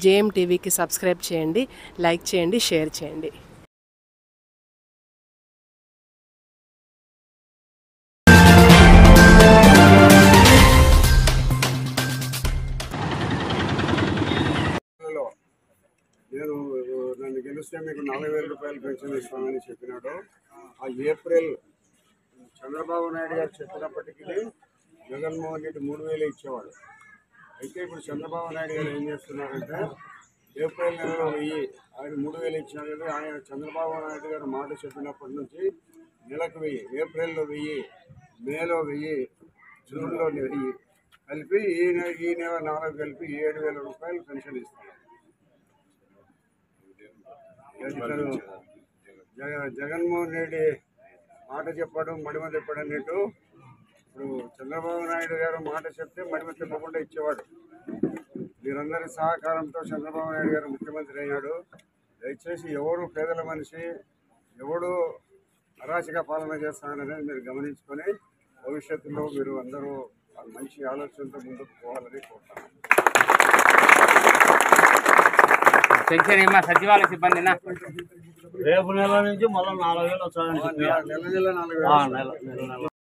JM టీవీకి subscribe చేయండి, like చేయండి, షేర్ చేయండి. నేను నన్ను గెలిస్తే మీకు 40,000 రూపాయలు పెన్షన్ ఇస్తామని చెప్పినాడు. ఆ ఏప్రిల్ చంద్రబాబు నాయుడు గారు చెప్పినప్పటికీ జగన్మోహన్ రెడ్డి 3,000 ఇచ్చేవాడు. అయితే ఇప్పుడు చంద్రబాబు నాయుడు గారు ఏం చేస్తున్నారంటే ఏప్రిల్ నెలలో 1000 ఆయన 3,000 ఇచ్చారు కదా. ఆయన చంద్రబాబు నాయుడు గారు మాట చెప్పినప్పటి నుంచి నెలకు 1000, ఏప్రిల్లో 1000, మేలో 1000, జూన్లో 1000 కలిపి ఈ నెల 4 కలిపి 7,000 రూపాయలు పెన్షన్ ఇస్తున్నారు. జగన్మోహన్ రెడ్డి మాట చెప్పాడు, మడిమ తిప్పాడు అన్నట్టు ఇప్పుడు చంద్రబాబు నాయుడు గారు మాట చెప్తే మడిమ తిప్పకుండా ఇచ్చేవాడు. మీరందరి సహకారంతో చంద్రబాబు నాయుడు గారు ముఖ్యమంత్రి అయినాడు. దయచేసి ఎవరు పేదల మనిషి, ఎవడు అరాచక పాలన చేస్తాననేది మీరు గమనించుకొని భవిష్యత్తులో మీరు అందరూ మంచి ఆలోచనతో ముందుకు పోవాలని కోరుతాను. పెన్షన్ ఏమా సచివాలయ సిబ్బందినా రేపు నెల నుంచి మళ్ళీ 4,000 వచ్చాయని నెల 4,000